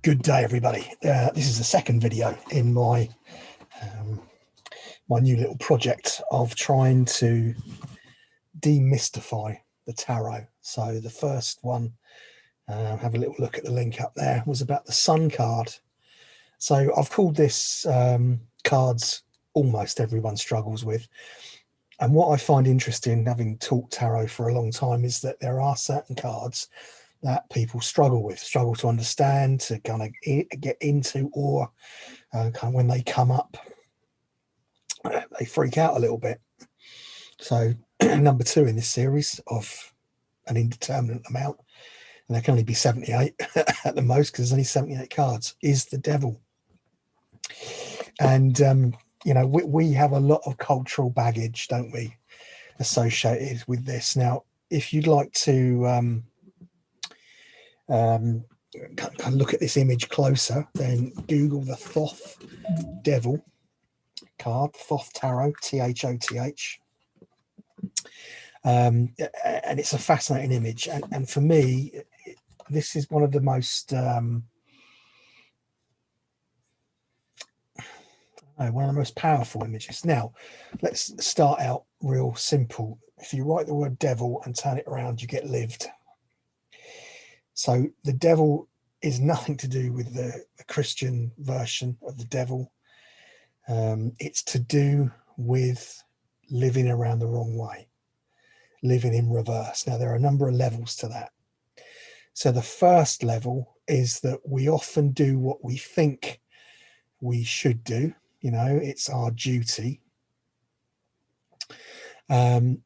Good day, everybody. This is the second video in my my new little project of trying to demystify the tarot. So the first one, have a little look at the link up there, was about the Sun card. So I've called this cards almost everyone struggles with. And what I find interesting, having taught tarot for a long time, is that there are certain cards that people struggle to understand, to kind of get into, or kind of when they come up, they freak out a little bit. So number 2 in this series of an indeterminate amount, and there can only be 78 at the most because there's only 78 cards, is the Devil. And you know, we have a lot of cultural baggage, don't we, associated with this. Now, if you'd like to kind of look at this image closer, then Google the Thoth Devil card, Thoth Tarot, T-H-O-T-H. And it's a fascinating image. And for me, this is one of the most powerful images. Now, let's start out real simple. If you write the word devil and turn it around, you get lived. So the devil is nothing to do with the Christian version of the devil. It's to do with living around the wrong way, living in reverse. Now, there are a number of levels to that. So the first level is that we often do what we think we should do. You know, it's our duty. And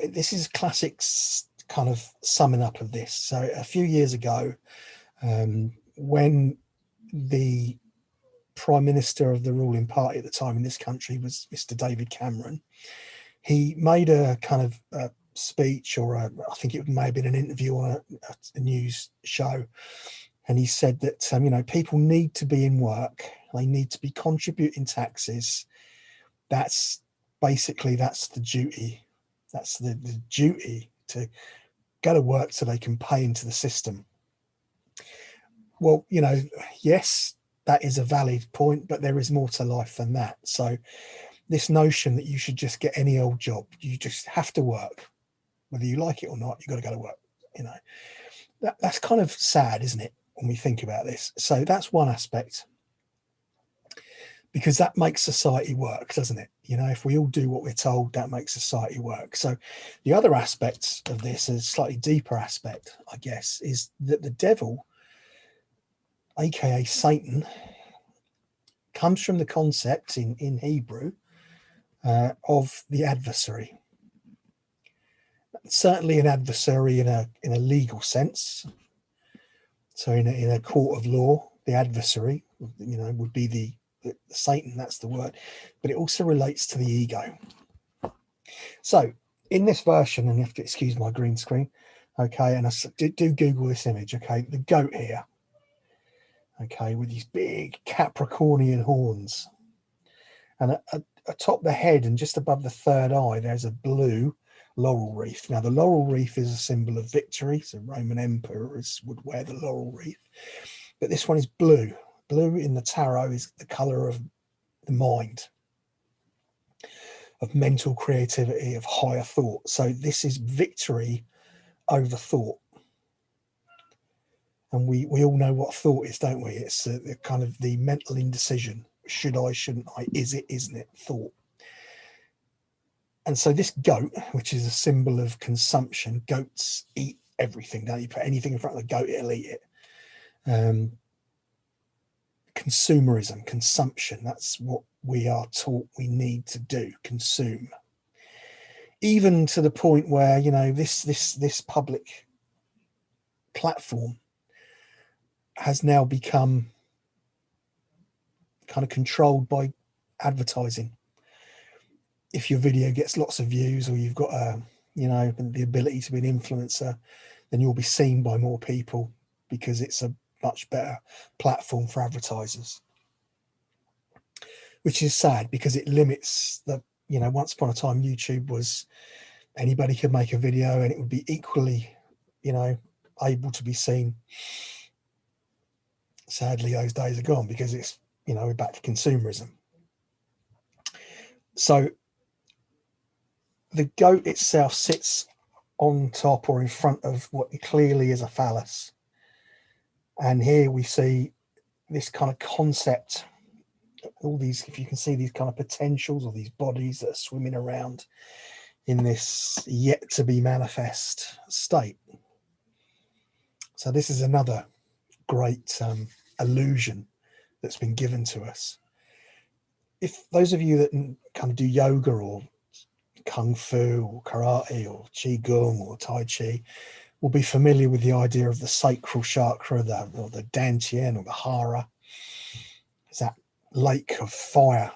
this is classic kind of summing up of this. So a few years ago, when the Prime Minister of the ruling party at the time in this country was Mr. David Cameron, he made a kind of a speech, or I think it may have been an interview on a news show, and he said that you know, people need to be in work, they need to be contributing taxes. That's basically, that's the duty. That's the duty, to go to work so they can pay into the system. Well, you know, yes, that is a valid point, but there is more to life than that. So this notion that you should just get any old job, you just have to work, whether you like it or not, you've got to go to work, you know, that's kind of sad, isn't it, when we think about this? So that's one aspect, because that makes society work, doesn't it? You know, if we all do what we're told, that makes society work. So the other aspects of this, a slightly deeper aspect, I guess, is that the devil, aka Satan, comes from the concept in Hebrew of the adversary. Certainly an adversary in a legal sense. So in a court of law, the adversary, you know, would be the Satan, that's the word, but it also relates to the ego. So in this version, and you have to excuse my green screen, okay, and I do Google this image, okay, the goat here, okay, with these big Capricornian horns, and atop the head and just above the third eye, there's a blue laurel wreath. Now, the laurel wreath is a symbol of victory, so Roman emperors would wear the laurel wreath, but this one is blue. Blue in the tarot is the color of the mind, of mental creativity, of higher thought. So this is victory over thought. And we all know what thought is, don't we? It's the kind of the mental indecision. Should I, shouldn't I? Is it, isn't it? Thought. And so this goat, which is a symbol of consumption, goats eat everything, don't you? Put anything in front of the goat, it'll eat it. Consumerism, consumption, that's what we are taught we need to do, consume. Even to the point where, you know, this public platform has now become kind of controlled by advertising. If your video gets lots of views, or you've got a, you know, the ability to be an influencer, then you'll be seen by more people, because it's a much better platform for advertisers, which is sad, because it limits the, you know, once upon a time YouTube was anybody could make a video and it would be equally, you know, able to be seen. Sadly, those days are gone because it's, we're back to consumerism. So the goat itself sits on top or in front of what clearly is a phallus. And here we see this kind of concept, all these, if you can see these kind of potentials or these bodies that are swimming around in this yet to be manifest state. So this is another great illusion that's been given to us. If those of you that kind of do yoga or kung fu or karate or qigong or tai chi will be familiar with the idea of the sacral chakra, or the dantian or the hara. It's that lake of fire,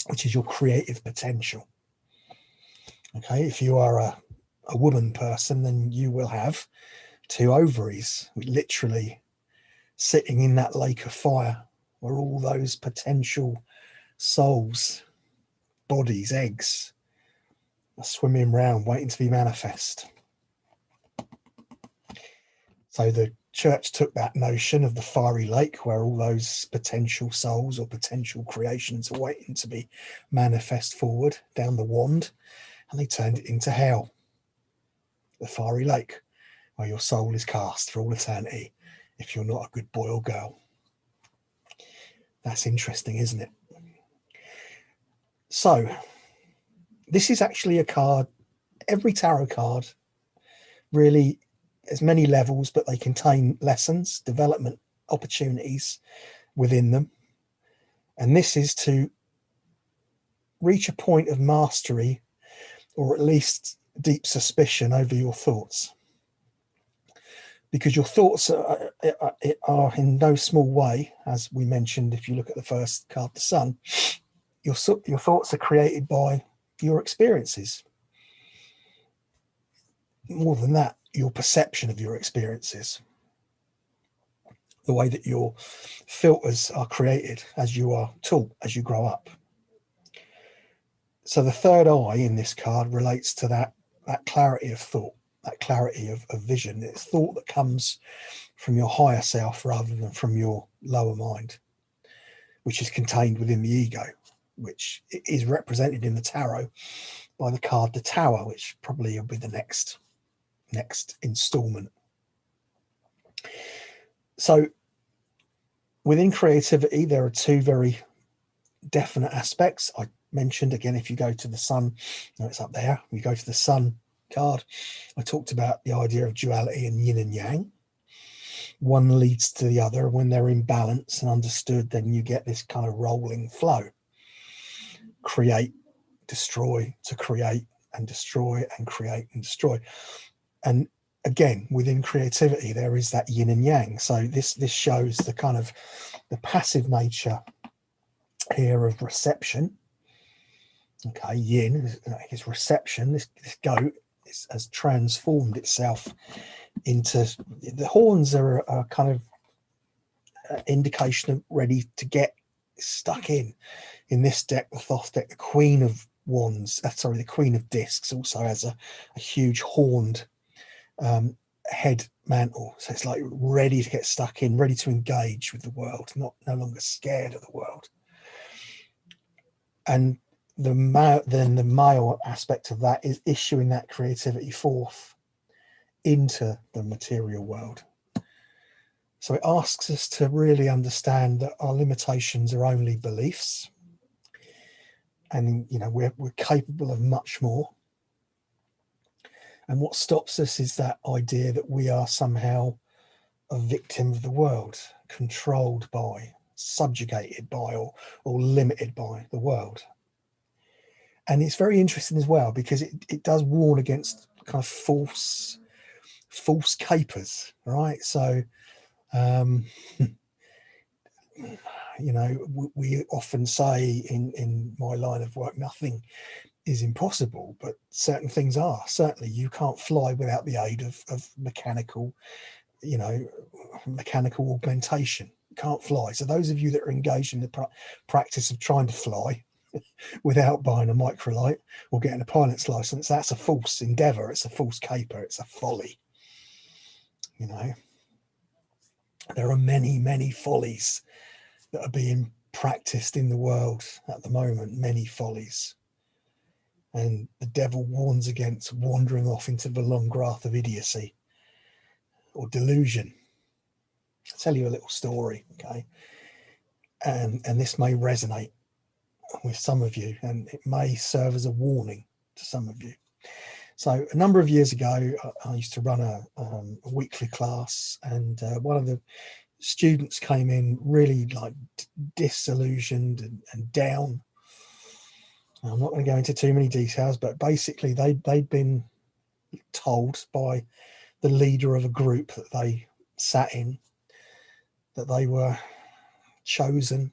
which is your creative potential. Okay, if you are a woman person, then you will have 2 ovaries, literally sitting in that lake of fire, where all those potential souls, bodies, eggs are swimming around waiting to be manifest. So the church took that notion of the fiery lake, where all those potential souls or potential creations are waiting to be manifest forward down the wand, and they turned it into hell, the fiery lake, where your soul is cast for all eternity if you're not a good boy or girl. That's interesting, isn't it? So this is actually a card. Every tarot card really has many levels, but they contain lessons, development opportunities within them. And this is to reach a point of mastery, or at least deep suspicion over your thoughts. Because your thoughts are in no small way, as we mentioned, if you look at the first card, the Sun, your thoughts are created by your experiences. More than that, your perception of your experiences, the way that your filters are created as you are taught, as you grow up. So the third eye in this card relates to that clarity of thought, that clarity of vision. It's thought that comes from your higher self rather than from your lower mind, which is contained within the ego, which is represented in the tarot by the card the Tower, which probably will be the next installment. So within creativity, there are 2 very definite aspects. I mentioned, again, if you go to the Sun, it's up there, you go to the Sun card, I talked about the idea of duality and yin and yang. One leads to the other. When they're in balance and understood, then you get this kind of rolling flow. Create, destroy, to create and destroy, and create and destroy. And again, within creativity, there is that yin and yang. So this shows the kind of the passive nature here of reception. Okay, yin is reception. This goat has transformed itself into, the horns are a kind of indication of ready to get stuck in this deck, the Thoth deck. The Queen of Wands, the Queen of Discs also has a huge horned head mantle, so it's like ready to get stuck in, ready to engage with the world, no longer scared of the world. And the male aspect of that is issuing that creativity forth into the material world. So it asks us to really understand that our limitations are only beliefs, and we're capable of much more. And what stops us is that idea that we are somehow a victim of the world, controlled by, subjugated by, or limited by the world. And it's very interesting as well, because it does warn against kind of false capers, right? So we often say in my line of work, nothing is impossible, but certain things are. Certainly you can't fly without the aid of mechanical augmentation. You can't fly. So those of you that are engaged in the practice of trying to fly without buying a microlight or getting a pilot's license, that's a false endeavor. It's a false caper. It's a folly, There are many, many follies that are being practiced in the world at the moment, many follies. And the devil warns against wandering off into the long grass of idiocy or delusion. I'll tell you a little story, okay? And this may resonate with some of you, and it may serve as a warning to some of you. So a number of years ago, I used to run a weekly class, and one of the students came in really like disillusioned and down. I'm not going to go into too many details, but basically they'd been told by the leader of a group that they sat in that they were chosen,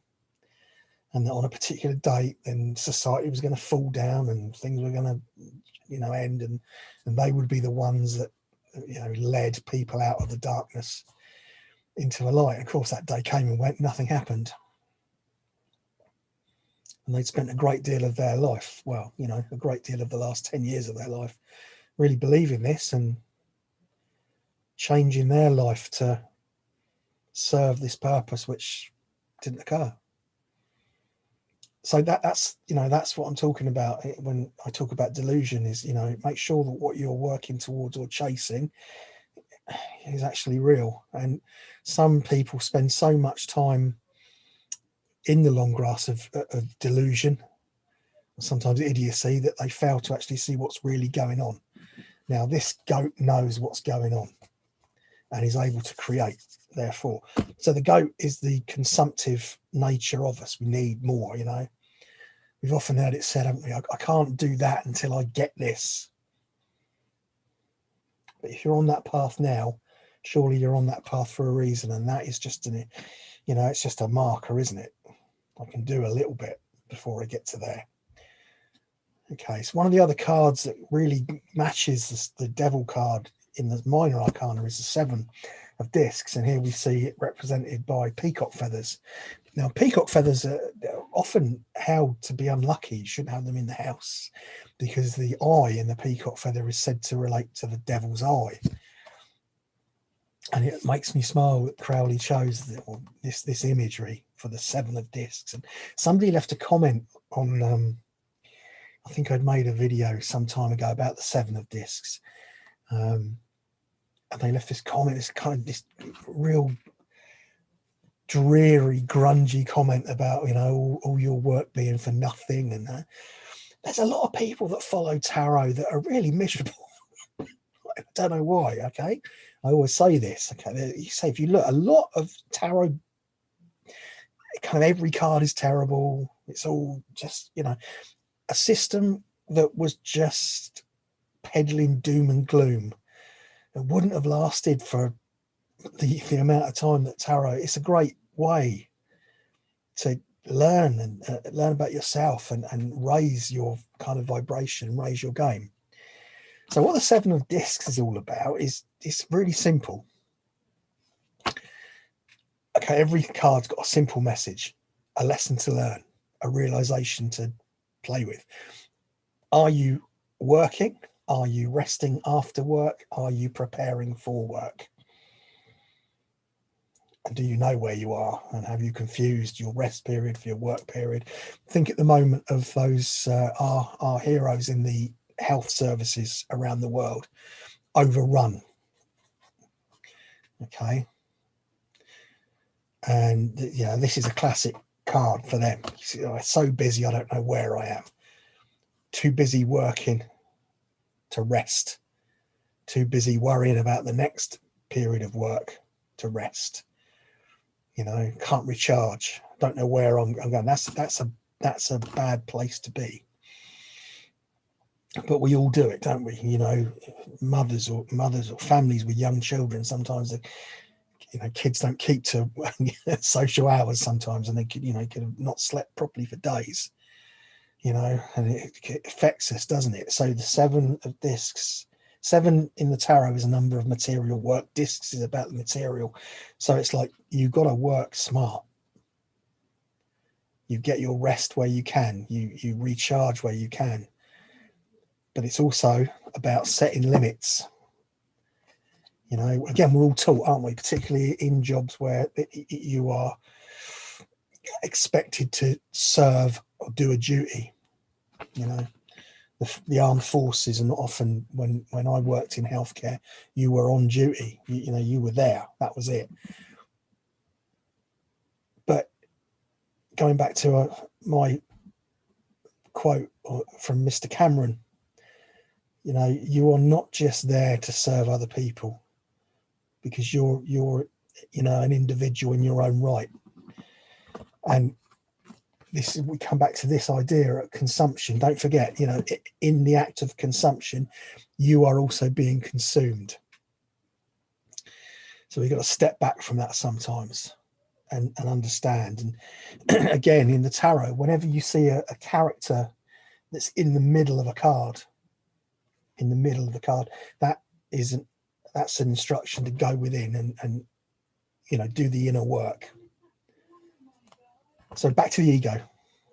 and that on a particular date then society was going to fall down and things were going to, end, and they would be the ones that, led people out of the darkness into the light. Of course, that day came and went, nothing happened. And they'd spent a great deal of their life, a great deal of the last 10 years of their life, really believing this and changing their life to serve this purpose, which didn't occur. So that's what I'm talking about when I talk about delusion is, make sure that what you're working towards or chasing is actually real. And some people spend so much time in the long grass of delusion, sometimes idiocy, that they fail to actually see what's really going on. Now, this goat knows what's going on and is able to create, therefore. So the goat is the consumptive nature of us. We need more, We've often heard it said, haven't we? I can't do that until I get this. But if you're on that path now, surely you're on that path for a reason. And that is just it's just a marker, isn't it? I can do a little bit before I get to there. Okay, so one of the other cards that really matches the devil card in the minor arcana is the 7 of discs, and here we see it represented by peacock feathers. Now, peacock feathers are often held to be unlucky. You shouldn't have them in the house because the eye in the peacock feather is said to relate to the devil's eye. And it makes me smile that Crowley chose this imagery for the 7 of discs. And somebody left a comment on, I think I'd made a video some time ago about the 7 of discs. And they left this comment, this real dreary, grungy comment about, all your work being for nothing. And there's a lot of people that follow tarot that are really miserable. I don't know why, okay? I always say this, okay? You say, if you look, a lot of tarot, kind of every card is terrible. It's all just, a system that was just peddling doom and gloom. It wouldn't have lasted for the amount of time that tarot. It's a great way to learn and learn about yourself and raise your kind of vibration, raise your game. So what the 7 of discs is all about is it's really simple. Okay, every card's got a simple message, a lesson to learn, a realization to play with. Are you working? Are you resting after work? Are you preparing for work? And do you know where you are? And have you confused your rest period for your work period? Think at the moment of those our heroes in the health services around the world, overrun. Okay. And this is a classic card for them. You see, I'm so busy, I don't know where I am. Too busy working to rest. Too busy worrying about the next period of work to rest. Can't recharge. Don't know where I'm going. That's a bad place to be. But we all do it, don't we? Mothers or families with young children, sometimes kids don't keep to social hours sometimes, and they could have not slept properly for days, and it affects us, doesn't it? So the 7 of discs, 7 in the tarot is a number of material work. Discs is about the material. So it's like you've got to work smart. You get your rest where you can. You recharge where you can. But it's also about setting limits. You know, again, we're all taught, aren't we, particularly in jobs where you are expected to serve or do a duty. You know, the armed forces, and often when I worked in healthcare, you were on duty. You know, you were there. That was it. But going back to my quote from Mr. Cameron, you know, you are not just there to serve other people, because you're you know, an individual in your own right. And this is, we come back to this idea of consumption. Don't forget, you know, in the act of consumption, you are also being consumed. So we've got to step back from that sometimes and understand. And again, in the tarot, whenever you see a character that's in the middle of a card, that's an instruction to go within and you know, do the inner work. So back to the ego.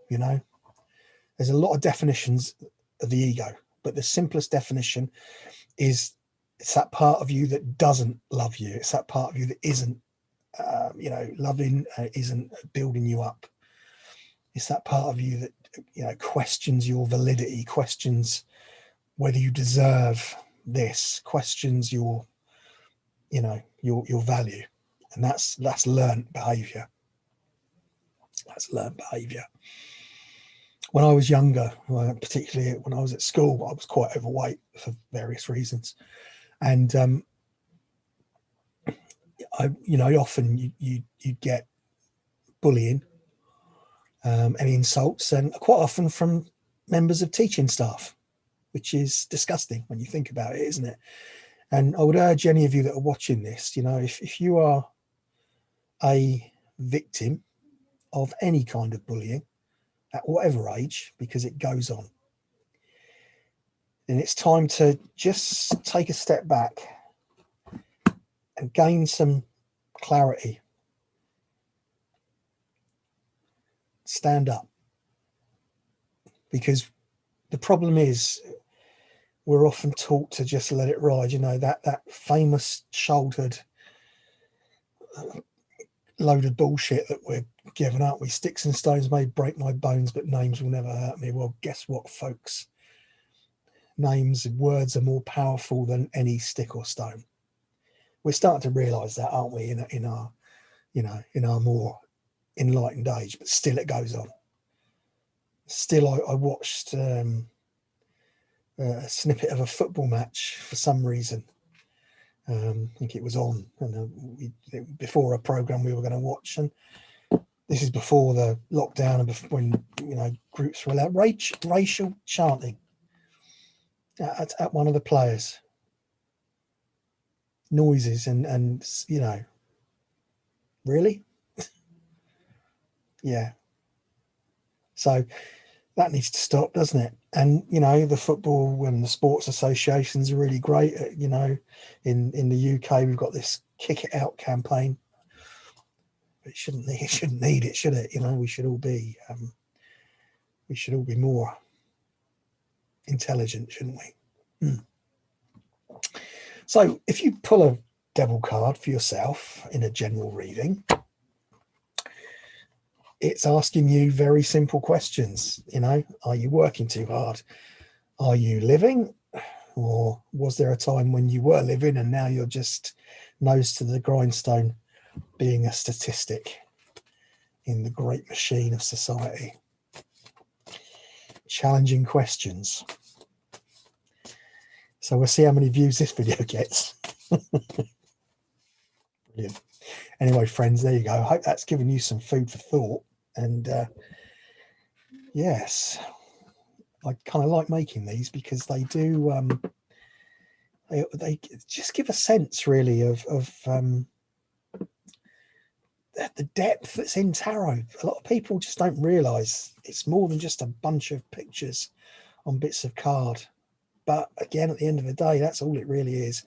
You know, there's a lot of definitions of the ego, but the simplest definition is it's that part of you that doesn't love you. It's that part of you that isn't you know, loving, isn't building you up. It's that part of you that, you know, questions your validity, questions whether you deserve this, questions your, you know, your value. And that's learned behavior. That's learned behavior. When I was younger, particularly when I was at school, I was quite overweight for various reasons. And you know, often you get bullying and insults, and quite often from members of teaching staff, which is disgusting when you think about it, isn't it? And I would urge any of you that are watching this, you know, if you are a victim of any kind of bullying at whatever age, because it goes on, then it's time to just take a step back and gain some clarity. Stand up. Because the problem is, we're often taught to just let it ride. You know, that famous shouldered load of bullshit that we're given up. We sticks and stones may break my bones, but names will never hurt me. Well, guess what, folks? Names and words are more powerful than any stick or stone. We're starting to realise that, aren't we? In our, you know, in our more enlightened age, but still it goes on. Still, I watched a snippet of a football match for some reason. I think it was on, and before a program we were going to watch, and this is before the lockdown and before, when, you know, groups were allowed, racial chanting at one of the players, noises, and you know, really, yeah. So that needs to stop, doesn't it? And, you know, the football and the sports associations are really great. You know, in the UK, we've got this "Kick It Out" campaign. It shouldn't need it, should it? You know, we should all be more intelligent, shouldn't we? So if you pull a devil card for yourself in a general reading, it's asking you very simple questions. You know, are you working too hard? Are you living? Or was there a time when you were living and now you're just nose to the grindstone, being a statistic in the great machine of society? Challenging questions. So we'll see how many views this video gets. Brilliant. Anyway, friends, there you go. I hope that's given you some food for thought. And yes, I kind of like making these because they do, they just give a sense really of the depth that's in tarot. A lot of people just don't realize it's more than just a bunch of pictures on bits of card. But again, at the end of the day, that's all it really is.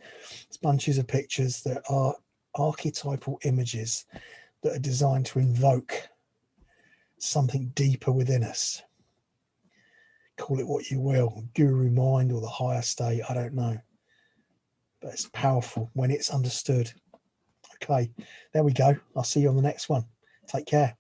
It's bunches of pictures that are archetypal images that are designed to invoke something deeper within us. Call it what you will, guru mind or the higher state, I don't know. but it's powerful when it's understood. Okay, there we go. I'll see you on the next one. Take care.